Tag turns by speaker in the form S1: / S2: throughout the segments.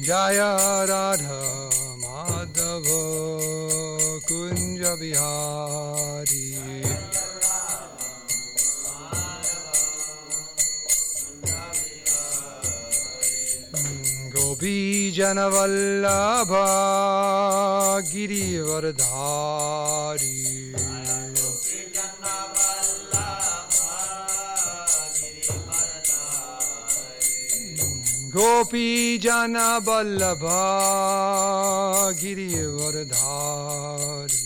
S1: Jaya Radha Madhava Kunja Bihari Gopi Janavallabha Girivardhari Gopi Jana Vallabha Girivardhari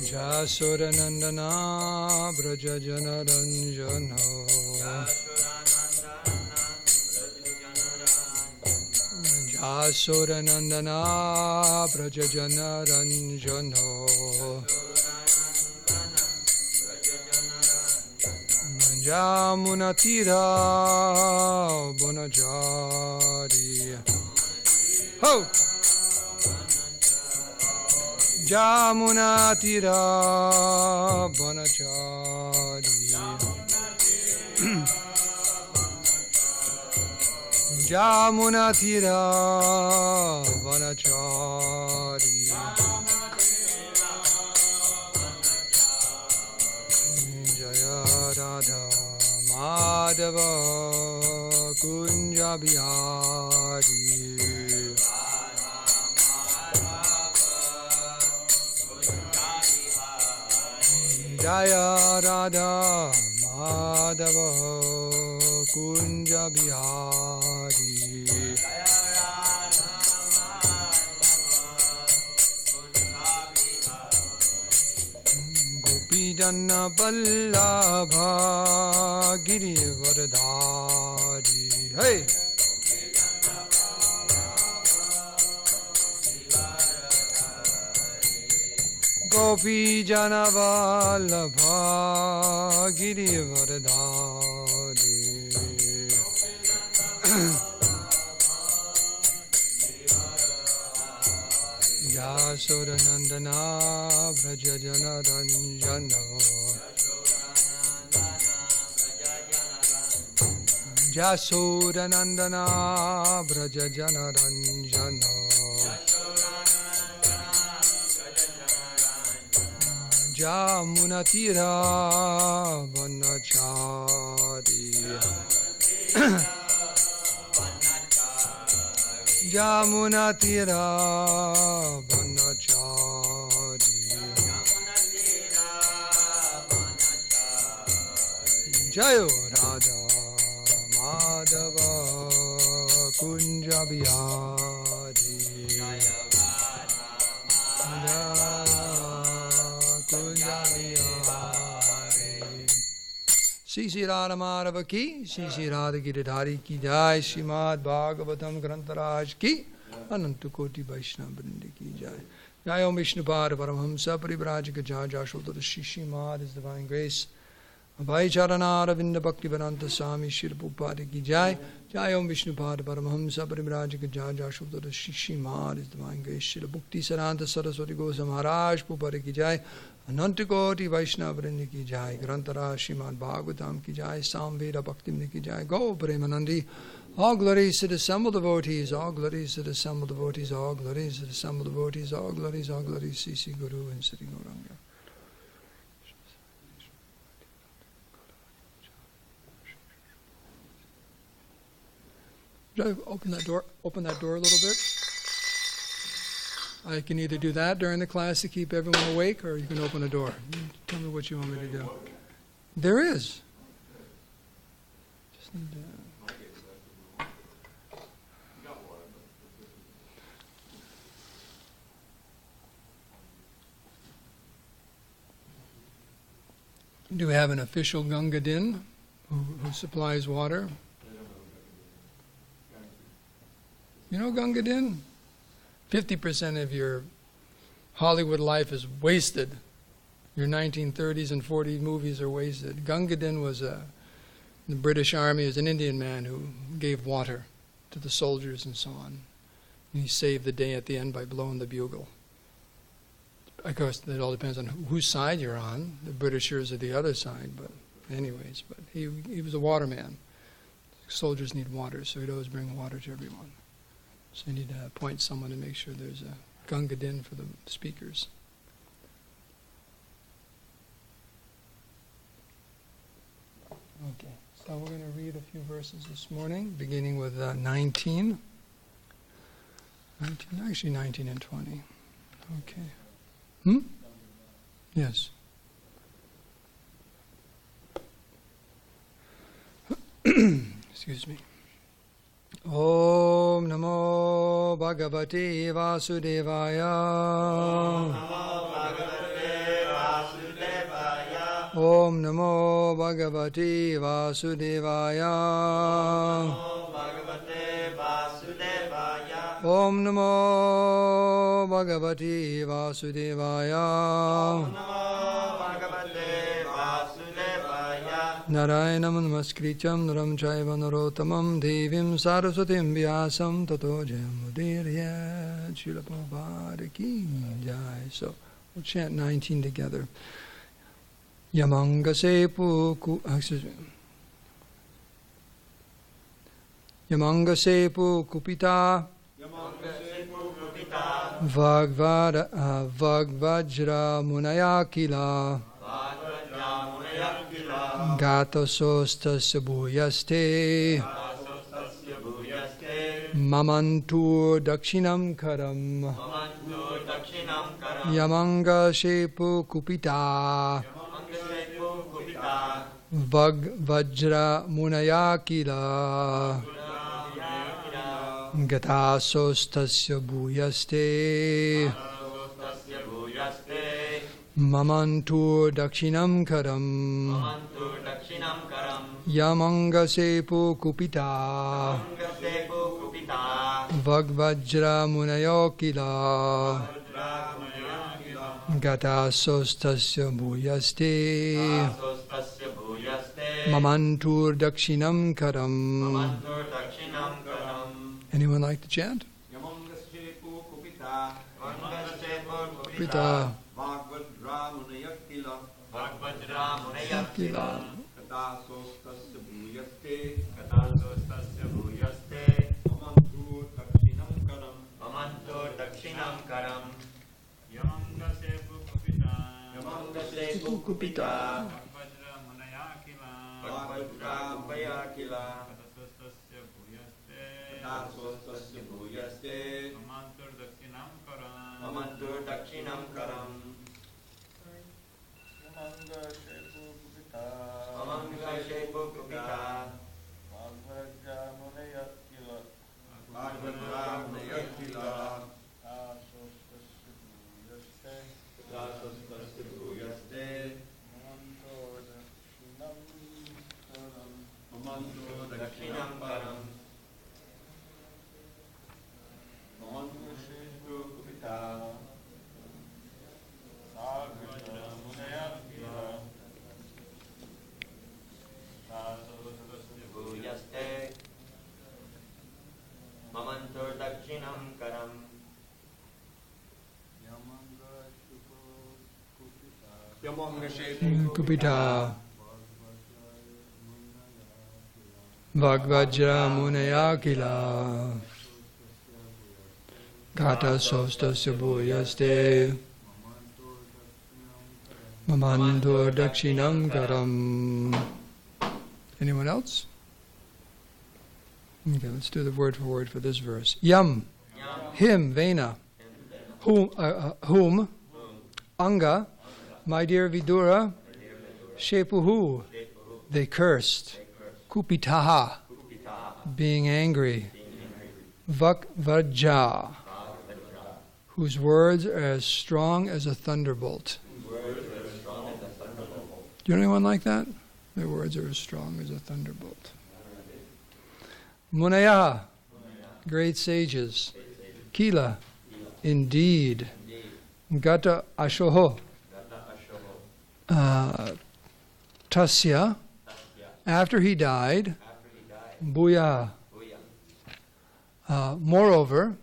S1: Jasodanandana Braja Jana Ranjana Jasodanandana Braja Jana Ranjana Jamunatira Bonajari Ho! Jamunatira Bonajari Jamunatira Bonajari Jaya Radha Madhava Kunja Bihari Jaya Radha Madhava Kunja Bihari Gopijana Vallabha Girivardhari Hey! Gopijana Vallabha Girivardhari Jasodanandana Braja Jana Ranjana Jasodanandana Braja Jana Ranjana Jamunatira Vanachari Jamunatira Vanachari Jayo Radha Madhava Kunja Bihari Kunja Bihari Sri Radha Madhava ki Sri Radha Giridhari ki Jai srimadbhagavatam Grantaraj ki Ananta Koti Vaishnava Vrindi ki Jai Jai Om Vishnupad Paramhamsa Parivrajika Jai Jashodhara Shri Mad His Divine Grace Bhai Charana Ravinda Bhakti Vedanta Swami Shri Prabhupada ki Jai Jai Om Vishnupad Paramhamsa Parivrajika Jai Jashodhara Shri Mad His Divine Grace Shri Bhakti Saranta Saraswati Goswami Maharaj Prabhupada ki Jai Ananta Koti Vaishnava Vrindi ki Jai Grantara Srimad Bhagavatam ki Jai Samveda Bhakti ki Jai Go Premanandi All glories to the assembled devotees, all glories to the assembled devotees, all glories to the assembled devotees, all glories, Sri Guru and Sri Gauranga. Should I open that door a little bit? I can either do that during the class to keep everyone awake, or you can open a door. Tell me what you want me to do. There is. Just need to... Do we have an official Ganga Din who supplies water? You know Ganga Din? 50% of your Hollywood life is wasted. Your 1930s and 40s movies are wasted. Ganga Din was in the British Army, was an Indian man who gave water to the soldiers and so on. And he saved the day at the end by blowing the bugle. Of course, it all depends on whose side you're on. The Britishers are the other side, but anyways, but he was a waterman. Soldiers need water, so he'd always bring water to everyone. So you need to appoint someone to make sure there's a Ganga Din for the speakers. Okay, so we're going to read a few verses this morning, beginning with 19. 19 and 20. Okay. Yes. Excuse me. Om Namo Bhagavate Vasudevaya. Om Namo Bhagavate Vasudevaya. Om Namo Bhagavate Vasudevaya. Narayanam namaskrityam naram chaiva narotamam devim saraswatim vyasam tato jayamudirya. Srila Prabhupada ki jai. So we'll chant 19 together. Yamangasepu kupita Vagvajra munayakila Gatasostasya bhuyaste Mamantur dakshinam karam Yamangashepu kupita Vagvajra munayakila Gatasostasya bhuyaste Mamantur dakshinam karam Yamangasepu kupita Vagvajra munayakila Gatasostasya bhuyaste Mamantur dakshinam karam. Anyone like to chant? Kupita Vagvajra munayakila Gatasostasya bhuyaste Mamantur dakshinam karam Yamangasepu kupita Vagvajra munayakila Gatasostasya bhuyaste Mamantur dakshinam karam Yamangasepu kupita Vagvajra munayakila Gatasostasya bhuyaste Mamantur dakshinam karam Yamangasepu kupita Vagvajra munayakila Gatasostasya bhuyaste Mamantur dakshinam karam Yamangasepu kupita Vagvajra munayakila Gatasostasya bhuyaste Mamantur dakshinam karam. Anyone else? Okay, let's do the word for word for this verse. Yam, him, Vena, whom, Anga, my dear Vidura, Shepuhu, they cursed, Kupitaha, being angry, Vakvajra, whose words are as strong as a thunderbolt. Do you know anyone like that? Their words are as strong as a thunderbolt. Munaya, great sages. Kila, indeed. Gata ashoho. Tasya, after he died. Bhuya. Moreover,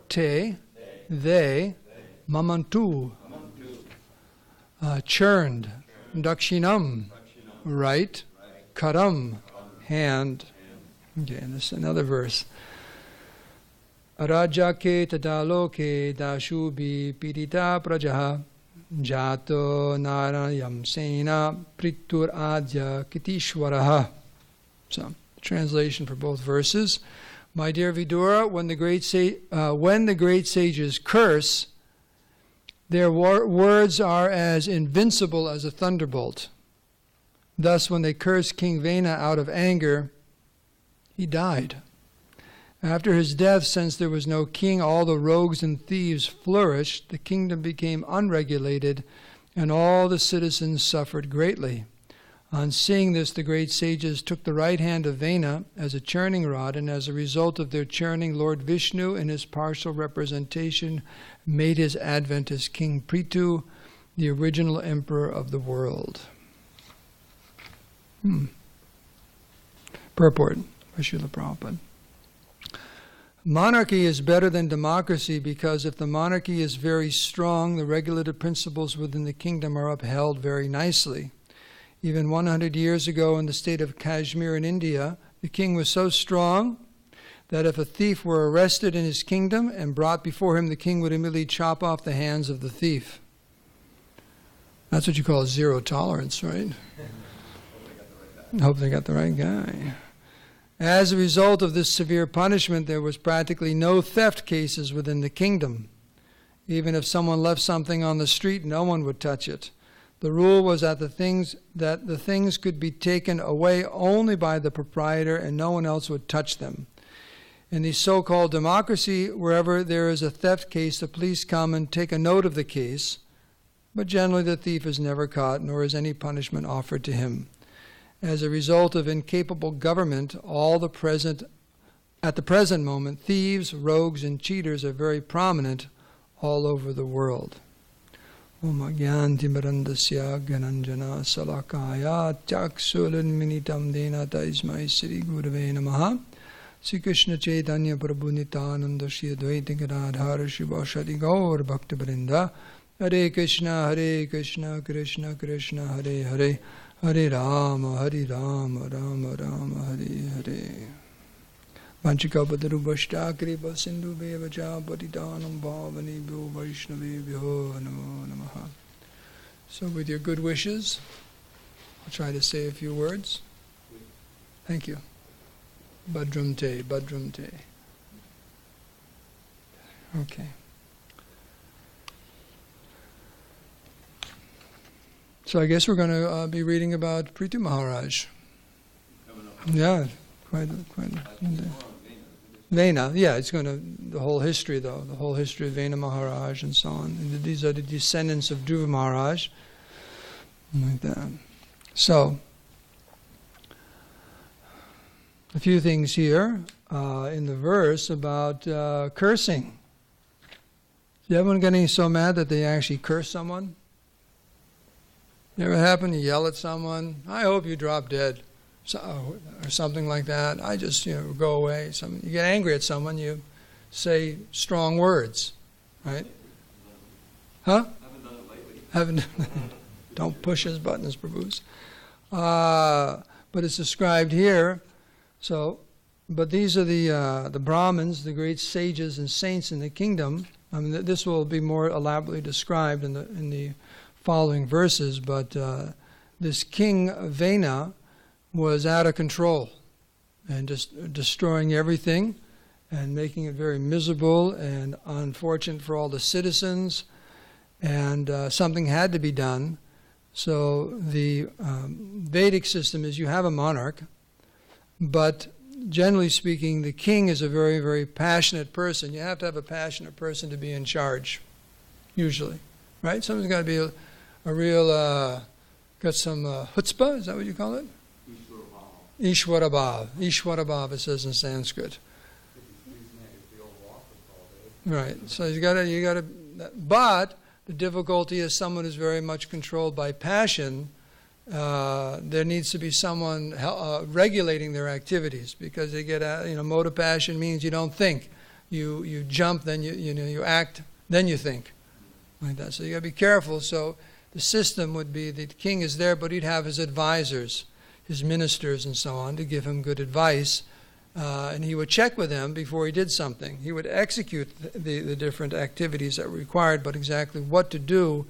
S1: te, they, mamantu, churned. Dakshinam, right, karam, hand. Okay, and this is another verse. Arajake tadaloke dashubi pidita prajaha jato narayam sena pritur adya kitishwaraha. So, translation for both verses. My dear Vidura, when the great sages curse, their words are as invincible as a thunderbolt. Thus, when they cursed King Vena out of anger, he died. After his death, since there was no king, all the rogues and thieves flourished, the kingdom became unregulated, and all the citizens suffered greatly. On seeing this, the great sages took the right hand of Vena as a churning rod, and as a result of their churning, Lord Vishnu, in his partial representation, made his advent as King Prithu, the original emperor of the world. Purport by Srila Prabhupada. Monarchy is better than democracy because if the monarchy is very strong, the regulative principles within the kingdom are upheld very nicely. Even 100 years ago in the state of Kashmir in India, the king was so strong that if a thief were arrested in his kingdom and brought before him, the king would immediately chop off the hands of the thief. That's what you call zero tolerance, right? I hope they got the right guy. As a result of this severe punishment, there was practically no theft cases within the kingdom. Even if someone left something on the street, no one would touch it. The rule was that the things could be taken away only by the proprietor and no one else would touch them. In the so-called democracy, wherever there is a theft case, the police come and take a note of the case, but generally the thief is never caught, nor is any punishment offered to him. As a result of incapable government, at the present moment, thieves, rogues, and cheaters are very prominent all over the world. Om Agyanti Marandasya Gananjana Salakaya Chaksulanminitam Dena Taismai Sri Gurave Namaha Sri Krishna Chaitanya Prabhu Nityananda Shri Advaita Gadadhara Shiva Shadi Gaur Bhakti Vrinda Hare Krishna Krishna Krishna Hare Hare Hare Rama Rama Rama Hare Hare Vanchikabhadrubhashta kripa sindhu bevacha patitanam bhavanebhyo vaishnavebhyo namo namaha. So with your good wishes, I'll try to say a few words. Thank you. Bhadram te, Bhadram te. Okay. So I guess we're going to be reading about Prithu Maharaj. Yeah, quite. Vena, yeah, it's going to, the whole history though, the whole history of Vena Maharaj and so on. And these are the descendants of Dhruva Maharaj, like that. So, a few things here in the verse about cursing. Is everyone getting so mad that they actually curse someone? Ever happen? You yell at someone, I hope you drop dead. Or something like that. I just, go away. You get angry at someone, you say strong words, right? Huh? Haven't done it lately. Don't push his buttons, prabhus. But it's described here. So, but these are the Brahmins, the great sages and saints in the kingdom. I mean, this will be more elaborately described in the following verses. But this king Vena was out of control and just destroying everything and making it very miserable and unfortunate for all the citizens, and something had to be done. So the Vedic system is you have a monarch, but generally speaking the king is a very, very passionate person. You have to have a passionate person to be in charge, usually, right? Someone's got to be a real, got some chutzpah, is that what you call it? Ishwarabhav. Ishwarabhav, it says in Sanskrit. Right. So you got to. But the difficulty is someone who's very much controlled by passion. There needs to be someone regulating their activities, because they get mode of passion means you don't think, you jump, then you act, then you think, like that. So you got to be careful. So the system would be that the king is there, but he'd have his advisors, his ministers and so on, to give him good advice. And he would check with them before he did something. He would execute the different activities that were required, but exactly what to do,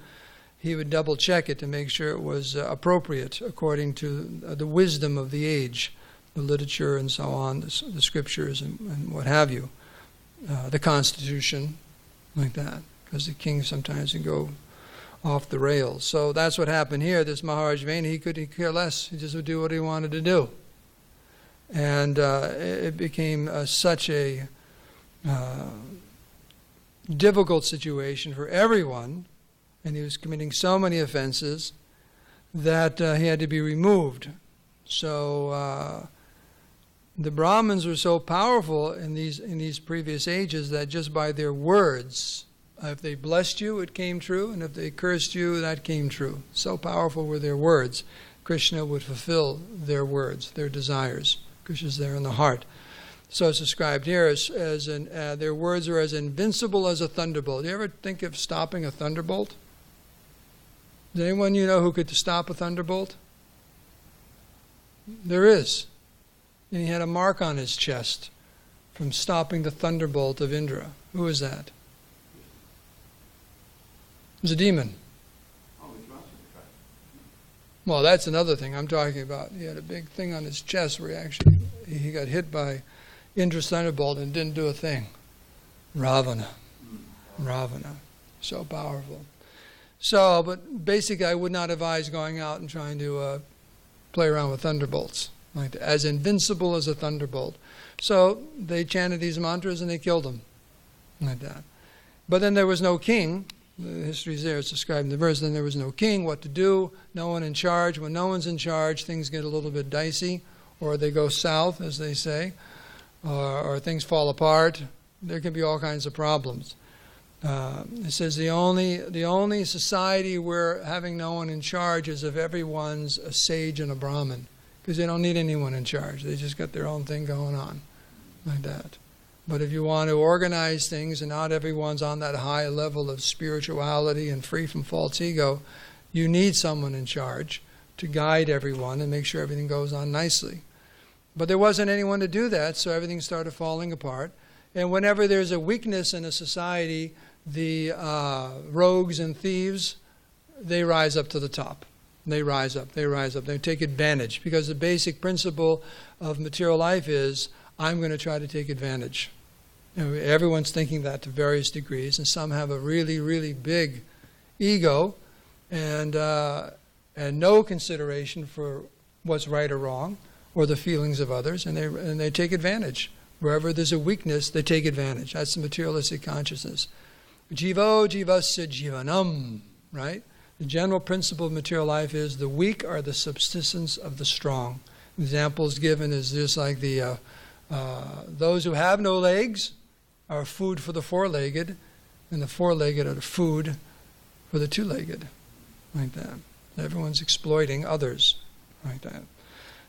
S1: he would double check it to make sure it was appropriate according to the wisdom of the age, the literature and so on, the scriptures and what have you, the constitution, like that, because the king sometimes would go off the rails. So that's what happened here. This Maharaj Vena, he could care less. He just would do what he wanted to do. And it became such a difficult situation for everyone, and he was committing so many offenses that he had to be removed. So the Brahmins were so powerful in these previous ages that just by their words, if they blessed you, it came true, and if they cursed you, that came true. So powerful were their words. Krishna would fulfill their words, their desires. Krishna's there in the heart. So it's described here as their words are as invincible as a thunderbolt. Do you ever think of stopping a thunderbolt? Does anyone you know who could stop a thunderbolt? There is. And he had a mark on his chest from stopping the thunderbolt of Indra. Who is that? It was a demon. Well, that's another thing I'm talking about. He had a big thing on his chest where he got hit by Indra's thunderbolt and didn't do a thing. Ravana. So powerful. So, but basically I would not advise going out and trying to play around with thunderbolts. Like that, as invincible as a thunderbolt. So they chanted these mantras and they killed him. Like that. But then there was no king. The history's there, it's described in the verse. Then there was no king, what to do, no one in charge. When no one's in charge, things get a little bit dicey, or they go south, as they say, or things fall apart. There can be all kinds of problems. It says the only society where having no one in charge is if everyone's a sage and a Brahmin, because they don't need anyone in charge. They just got their own thing going on, like that. But if you want to organize things and not everyone's on that high level of spirituality and free from false ego, you need someone in charge to guide everyone and make sure everything goes on nicely. But there wasn't anyone to do that, so everything started falling apart. And whenever there's a weakness in a society, the rogues and thieves, they rise up to the top. They rise up. They take advantage. Because the basic principle of material life is, I'm going to try to take advantage. Everyone's thinking that to various degrees, and some have a really, really big ego and no consideration for what's right or wrong or the feelings of others, and they take advantage. Wherever there's a weakness, they take advantage. That's the materialistic consciousness. Jivo jivasya jivanam, right? The general principle of material life is the weak are the subsistence of the strong. Examples given is just like those who have no legs are food for the four-legged, and the four-legged are the food for the two-legged, like that. Everyone's exploiting others, like that.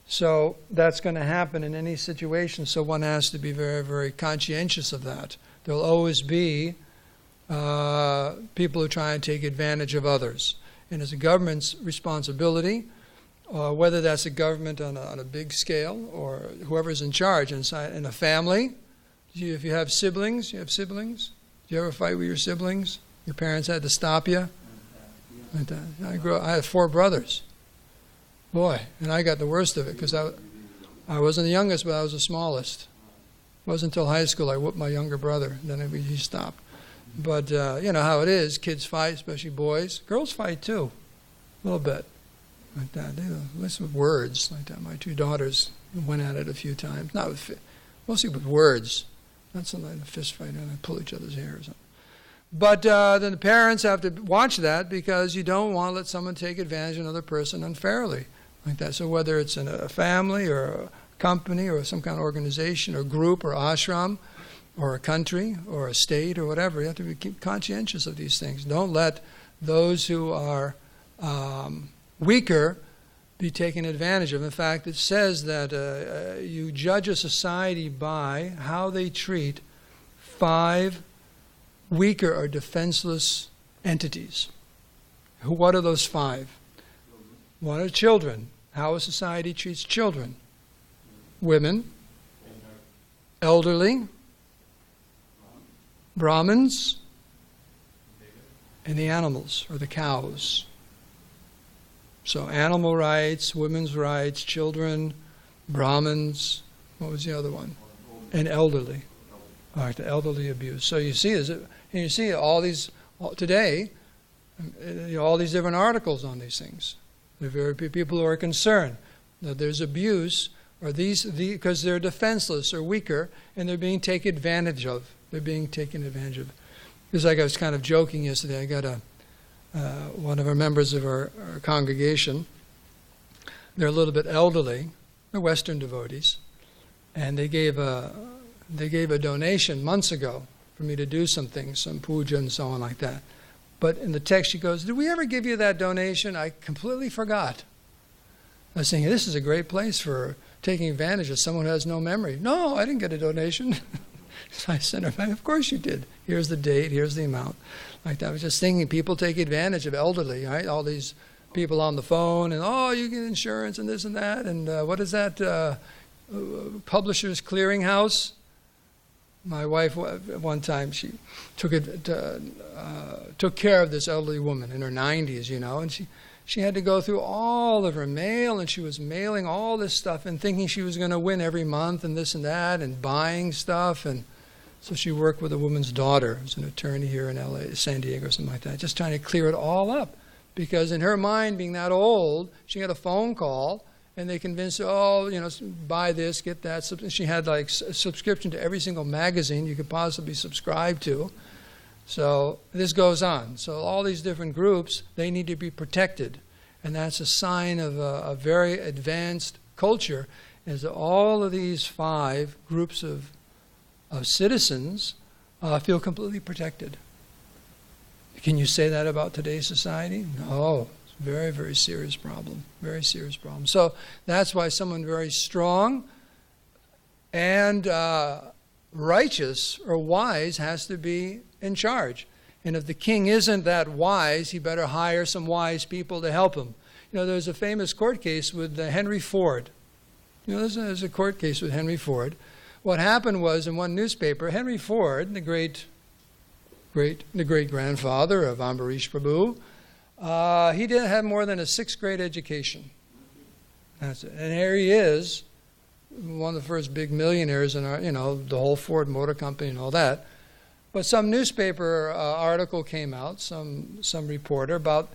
S1: So that's going to happen in any situation, so one has to be very, very conscientious of that. There will always be people who try and take advantage of others. And it's a government's responsibility, whether that's a government on a big scale or whoever's in charge in a family. If you have siblings, you have siblings. Do you ever fight with your siblings? Your parents had to stop you? Like that. I had 4 brothers. Boy, and I got the worst of it because I wasn't the youngest, but I was the smallest. It wasn't until high school I whooped my younger brother. Then he stopped. But you know how it is. Kids fight, especially boys. Girls fight too, a little bit. Like that. They listen with words like that. My 2 daughters went at it a few times. Not with, mostly with words. Not something like a fist fight and they pull each other's hair or something. But then the parents have to watch that because you don't want to let someone take advantage of another person unfairly. Like that. So whether it's in a family or a company or some kind of organization or group or ashram or a country or a state or whatever, you have to keep conscientious of these things. Don't let those who are weaker be taken advantage of. In fact, it says that you judge a society by how they treat 5 weaker or defenseless entities. What are those 5? One are children. How a society treats children. Women. Elderly. Brahmins. And the animals, or the cows. So animal rights, women's rights, children, Brahmins. What was the other one? And elderly. All right, the elderly abuse. So you see, all these today, all these different articles on these things. There are very few people who are concerned that there's abuse, or because they're defenseless or weaker, and they're being taken advantage of. They're being taken advantage of. Because like I was kind of joking yesterday, I got one of our members of our congregation. They're a little bit elderly. They're Western devotees, and they gave a donation months ago for me to do some things, some puja and so on like that. But in the text she goes, "Did we ever give you that donation? I completely forgot." I was thinking, this is a great place for taking advantage of someone who has no memory. "No, I didn't get a donation." So I sent her back, "Of course you did. Here's the date, here's the amount." Like that. I was just thinking people take advantage of elderly, right? All these people on the phone, and you get insurance and this and that. And what is that? Publishers Clearinghouse. My wife, one time, she took care of this elderly woman in her 90s, and she had to go through all of her mail, and she was mailing all this stuff and thinking she was going to win every month and this and that and buying stuff. And so she worked with a woman's daughter, who's an attorney here in LA, SanDiego or something like that, just trying to clear it all up. Because in her mind, being that old, she got a phone call, and they convinced her, buy this, get that. She had like a subscription to every single magazine you could possibly subscribe to. So this goes on. So all these different groups, they need to be protected. And that's a sign of a very advanced culture, is that all of these 5 groups of citizens feel completely protected. Can you say that about today's society? No. It's a very, very serious problem. Very serious problem. So that's why someone very strong and righteous or wise has to be in charge. And if the king isn't that wise, he better hire some wise people to help him. There's a famous court case with Henry Ford. There's a court case with Henry Ford. What happened was, in one newspaper, Henry Ford, the great-grandfather of Ambarish Prabhu, he didn't have more than a 6th grade education. That's it. And here he is, one of the first big millionaires in our, the whole Ford Motor Company and all that. But some newspaper article came out, some reporter, about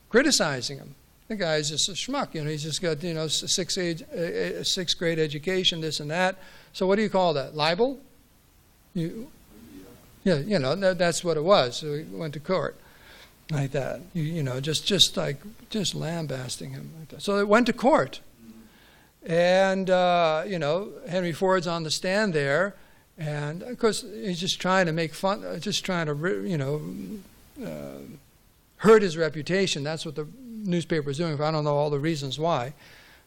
S1: criticizing him. The guy's just a schmuck, he's just got, 6th grade education, this and that. So what do you call that? Libel? Yeah, that's what it was. So he went to court like that. Just lambasting him like that. So it went to court. And, Henry Ford's on the stand there. And, of course, he's just trying to make fun, just trying to, hurt his reputation. That's what the newspaper is doing. I don't know all the reasons why.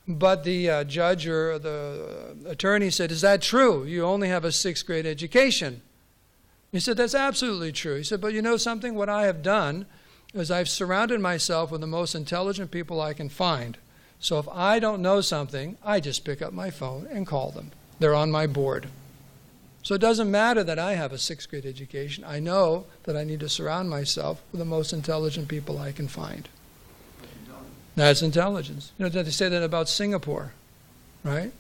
S1: But the judge or the attorney said, "Is that true? You only have a 6th grade education." He said, "That's absolutely true." He said, "But you know something? What I have done is I've surrounded myself with the most intelligent people I can find. So if I don't know something, I just pick up my phone and call them. They're on my board. So it doesn't matter that I have a 6th grade education. I know that I need to surround myself with the most intelligent people I can find." That's intelligence. They say that about Singapore, right?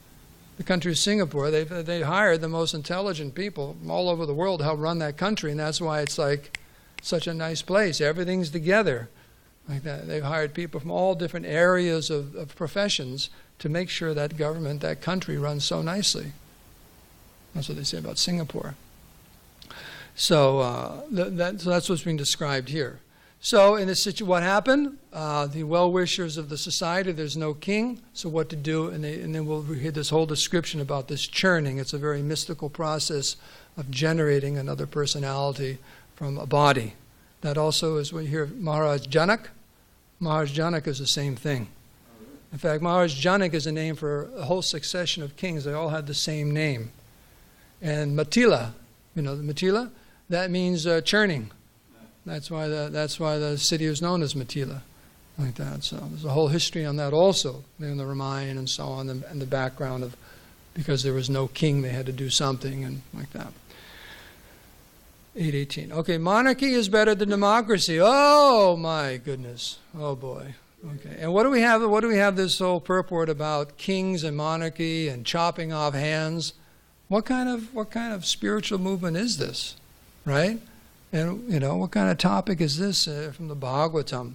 S1: The country of Singapore, they hired the most intelligent people from all over the world to help run that country, and that's why it's like such a nice place. Everything's together like that. They've hired people from all different areas of professions to make sure that government, that country runs so nicely. That's what they say about Singapore. So that's what's being described here. So in this situation, what happened? The well-wishers of the society, there's no king, so what to do? And then we'll hear this whole description about this churning. It's a very mystical process of generating another personality from a body. That also is when you hear Maharaj Janak. Maharaj Janak is the same thing. In fact, Maharaj Janak is a name for a whole succession of kings. They all had the same name. And Matila, the Matila, that means churning. That's why the city is known as Mithila, like that. So there's a whole history on that also, in the Ramayana and so on, and the background of, because there was no king, they had to do something and like that. 8:18. Okay, monarchy is better than democracy. Oh my goodness. Oh boy. Okay. And what do we have? What do we have this whole purport about kings and monarchy and chopping off hands? What kind of spiritual movement is this, right? And what kind of topic is this from the Bhagavatam?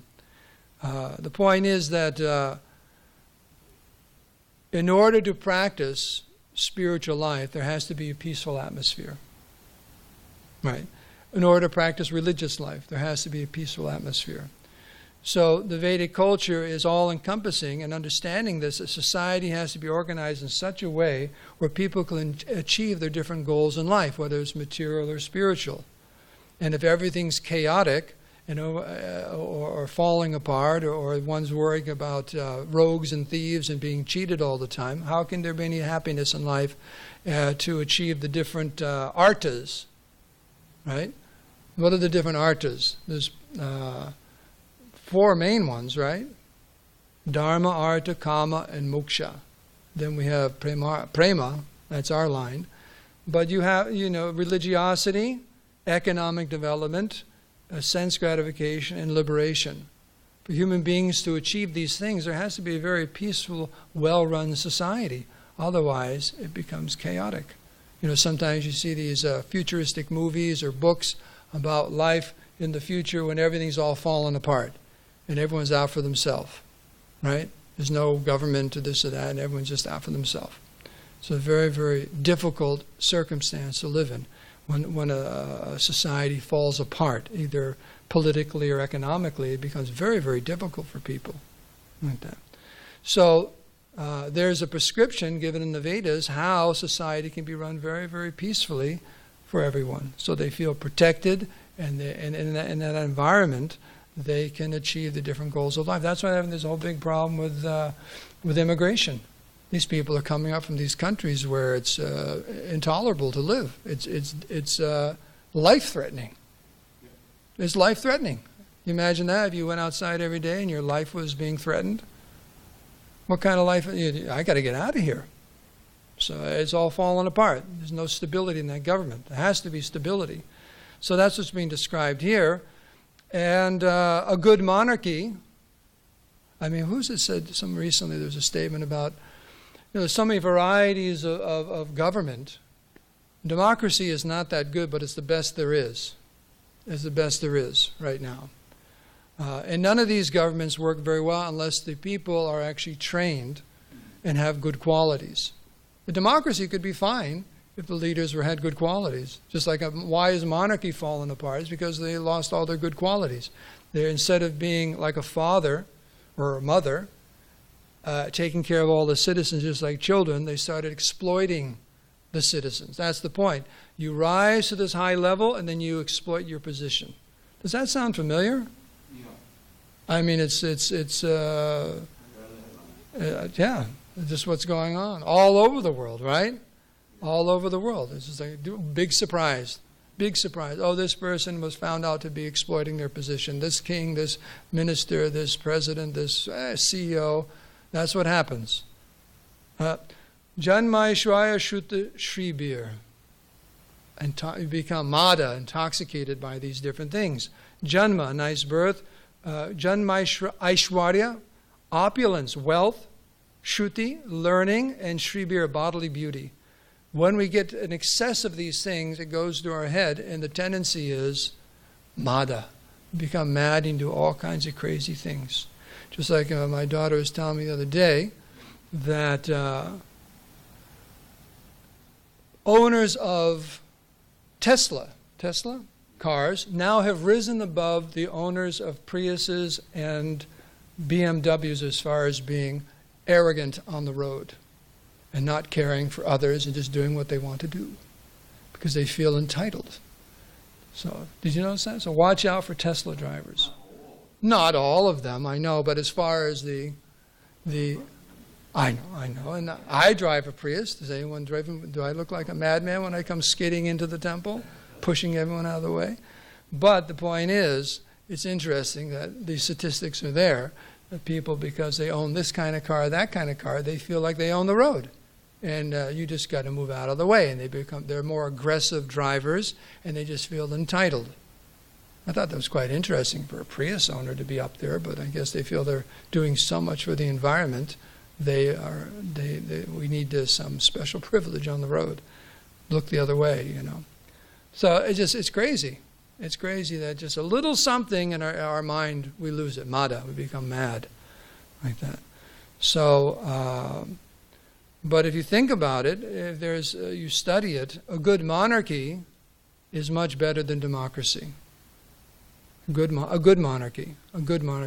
S1: The point is that in order to practice spiritual life, there has to be a peaceful atmosphere, right? In order to practice religious life, there has to be a peaceful atmosphere. So the Vedic culture is all-encompassing, and understanding this, a society has to be organized in such a way where people can achieve their different goals in life, whether it's material or spiritual. And if everything's chaotic, or falling apart, or one's worrying about rogues and thieves and being cheated all the time, how can there be any happiness in life to achieve the different arthas, right? What are the different arthas? There's 4 main ones, right? Dharma, artha, kama, and moksha. Then we have prema, that's our line. But you have, religiosity, economic development, sense gratification, and liberation. For human beings to achieve these things, there has to be a very peaceful, well-run society. Otherwise, it becomes chaotic. Sometimes you see these futuristic movies or books about life in the future when everything's all fallen apart and everyone's out for themselves, right? There's no government to this or that, and everyone's just out for themselves. It's a very, very difficult circumstance to live in when a society falls apart, either politically or economically. It becomes very, very difficult for people like that. So there's a prescription given in the Vedas how society can be run very, very peacefully for everyone, so they feel protected, and in that environment they can achieve the different goals of life. That's why there's this whole big problem with immigration. These people are coming up from these countries where it's intolerable to live. It's life-threatening. It's life-threatening. You imagine that if you went outside every day and your life was being threatened. What kind of life? I got to get out of here. So it's all falling apart. There's no stability in that government. There has to be stability. So that's what's being described here. And a good monarchy. I mean, who's it said? Recently there was a statement about, there's so many varieties of government. Democracy is not that good, but it's the best there is. It's the best there is right now. And none of these governments work very well unless the people are actually trained and have good qualities. The democracy could be fine if the leaders had good qualities. Just like why is monarchy falling apart? It's because they lost all their good qualities. Instead of being like a father or a mother, taking care of all the citizens just like children, they started exploiting the citizens. That's the point. You rise to this high level and then you exploit your position. Does that sound familiar? Yeah. I mean, it's just what's going on all over the world, right? All over the world. It's just like a big surprise. Big surprise. Oh, this person was found out to be exploiting their position. This king, this minister, this president, this CEO. That's what happens. Janmai Shwaya Shuta Shribir. You become mada, intoxicated by these different things. Janma, nice birth. Janmai Aishwarya, opulence, wealth. Shruti, learning. And Shribir, bodily beauty. When we get an excess of these things, it goes to our head, and the tendency is mada. Become mad and do all kinds of crazy things. Just like my daughter was telling me the other day that owners of Tesla cars now have risen above the owners of Priuses and BMWs as far as being arrogant on the road and not caring for others and just doing what they want to do because they feel entitled. So, did you notice that? So watch out for Tesla drivers. Not all of them, I know, but as far as I know, and I drive a Prius. Does anyone drive? Do I look like a madman when I come skidding into the temple, pushing everyone out of the way? But the point is, it's interesting that these statistics are there. That people, because they own this kind of car, that kind of car, they feel like they own the road. And you just got to move out of the way. And they're more aggressive drivers, and they just feel entitled. I thought that was quite interesting for a Prius owner to be up there, but I guess they feel they're doing so much for the environment. We need some special privilege on the road. Look the other way, So it's crazy. It's crazy that just a little something in our mind, we lose it. Mada, we become mad, like that. So, but if you think about it, if you study it, a good monarchy is much better than democracy. A good monarchy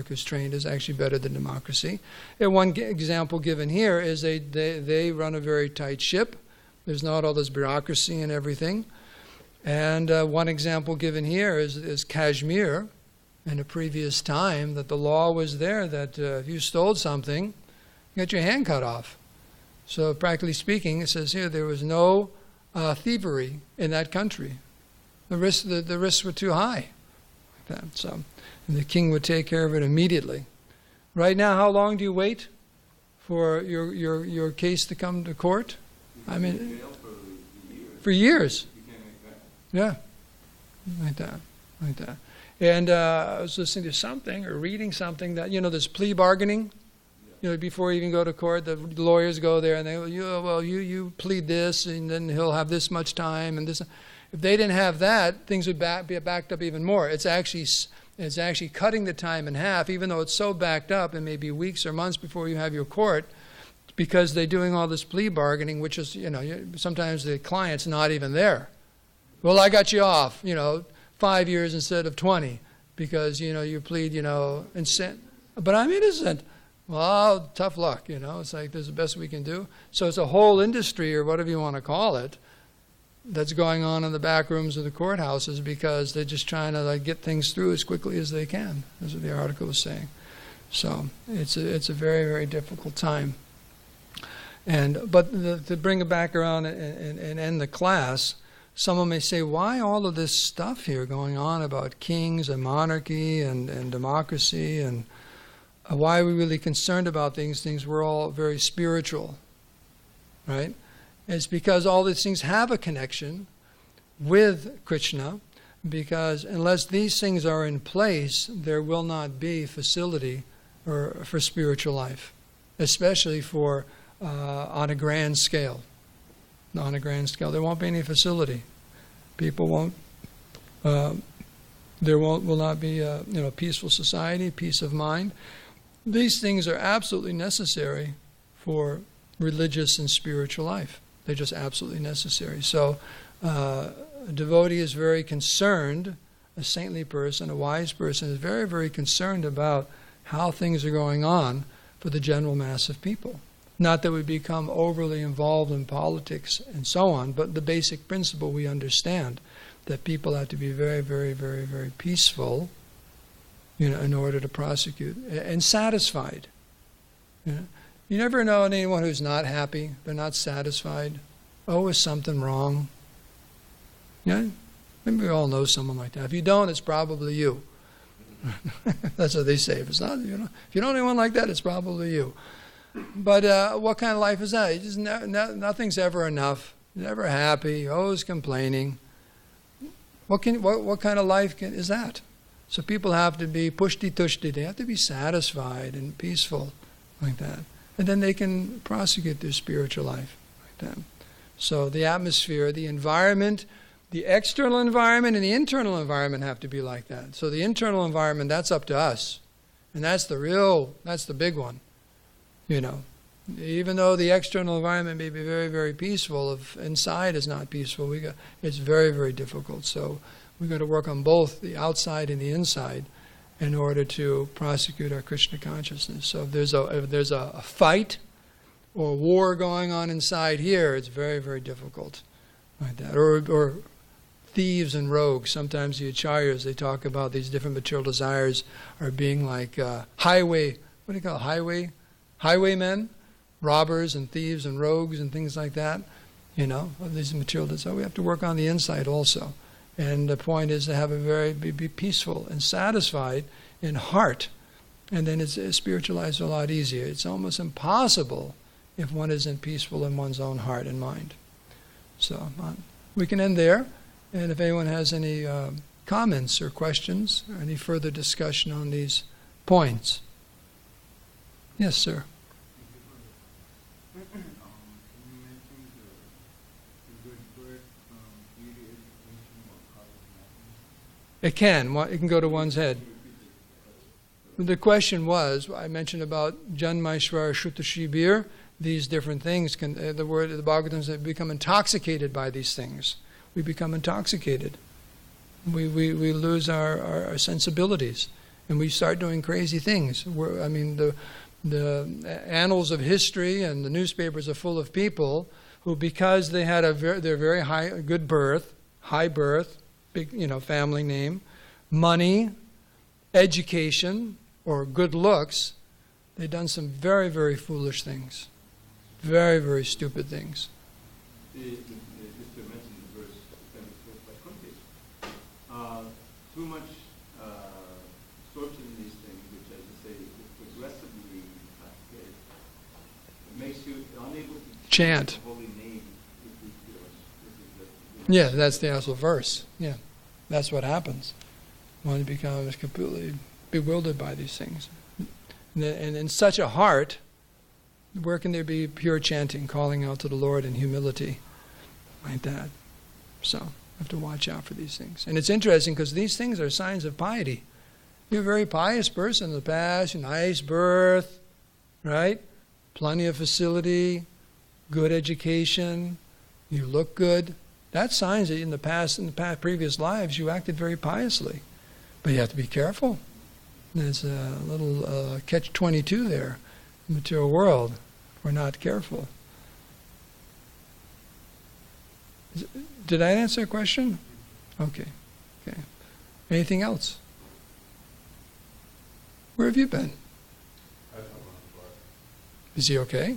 S1: who's trained is actually better than democracy. And one example given here is they run a very tight ship. There's not all this bureaucracy and everything. And one example given here is Kashmir. In a previous time, that the law was there that if you stole something, you got your hand cut off. So practically speaking, it says here there was no thievery in that country. The risks were too high. So, and the king would take care of it immediately. Right now, how long do you wait for your case to come to court? I mean, for years. Yeah, like that. And I was listening to something or reading something that, there's plea bargaining. Before you even go to court, the lawyers go there and they go, you plead this, and then he'll have this much time and this. If they didn't have that, things would be backed up even more. It's actually cutting the time in half, even though it's so backed up, and maybe weeks or months before you have your court, because they're doing all this plea bargaining, which is, sometimes the client's not even there. Well, I got you off, 5 years instead of 20, because, you plead, but I'm innocent. Well, tough luck, It's like, this is the best we can do. So it's a whole industry, or whatever you want to call it, that's going on in the back rooms of the courthouses, because they're just trying to get things through as quickly as they can. That's what the article was saying. So it's a very, very difficult time. But to bring it back around and end the class, someone may say, why all of this stuff here going on about kings and monarchy and democracy, and why are we really concerned about things? We're all very spiritual, right? It's because all these things have a connection with Krishna, because unless these things are in place, there will not be facility for spiritual life, especially on a grand scale. On a grand scale, there won't be any facility. People won't. Will not be peaceful society, peace of mind. These things are absolutely necessary for religious and spiritual life. They're just absolutely necessary. So a devotee is very concerned, a saintly person, a wise person is very, very concerned about how things are going on for the general mass of people. Not that we become overly involved in politics and so on, but the basic principle we understand, that people have to be very, very, very, very peaceful, in order to prosecute, and satisfied. You never know anyone who's not happy, they're not satisfied. Oh, is something wrong? Yeah? Maybe we all know someone like that. If you don't, it's probably you. That's what they say. If you know anyone like that, it's probably you. But what kind of life is that? Nothing's ever enough. Never happy. You're always complaining. What kind of life is that? So people have to be pushti-tushti. They have to be satisfied and peaceful, like that. And then they can prosecute their spiritual life, like that. So the atmosphere, the environment, the external environment and the internal environment have to be like that. So the internal environment, that's up to us. And that's the big one. Even though the external environment may be very, very peaceful, if inside is not peaceful, it's very, very difficult. So we've got to work on both the outside and the inside in order to prosecute our Krishna consciousness. So if there's a fight or war going on inside here, it's very, very difficult, like that. Or thieves and rogues. Sometimes the acharyas, they talk about these different material desires are being like highwaymen, robbers and thieves and rogues and things like that. These material desires. So we have to work on the inside also. And the point is to have be peaceful and satisfied in heart. And then it's spiritualized a lot easier. It's almost impossible if one isn't peaceful in one's own heart and mind. So we can end there. And if anyone has any comments or questions or any further discussion on these points. Yes, sir. It can go to one's head. The question was, I mentioned about Janmaishvara Shrutashibir, these different things, the Bhagavatam says, become intoxicated by these things. We become intoxicated. We lose our sensibilities, and we start doing crazy things. The annals of history and the newspapers are full of people who, because they had their very good birth, high birth, big family name, money, education, or good looks, they've done some very, very foolish things, very, very stupid things.
S2: Just to mention the verse, too much absorption in these things, which, as I say, is progressively intoxicated. It makes you unable to
S1: chant
S2: the holy name.
S1: Yeah, that's the actual verse. Yeah, that's what happens. One becomes completely bewildered by these things. And in such a heart, where can there be pure chanting, calling out to the Lord in humility like that? So, you have to watch out for these things. And it's interesting because these things are signs of piety. You're a very pious person in the past, nice birth, right? Plenty of facility, good education, you look good. That's signs that in the past previous lives, you acted very piously. But you have to be careful. There's a little catch-22 there in the material world. We're not careful. Did I answer a question? Okay. Anything else? Where have you been? Is he okay?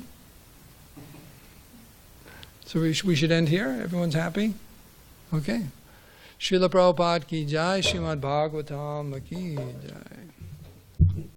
S1: So we should end here? Everyone's happy? Okay. Srila Prabhupada ki jai, srimadbhagavatam ki jai.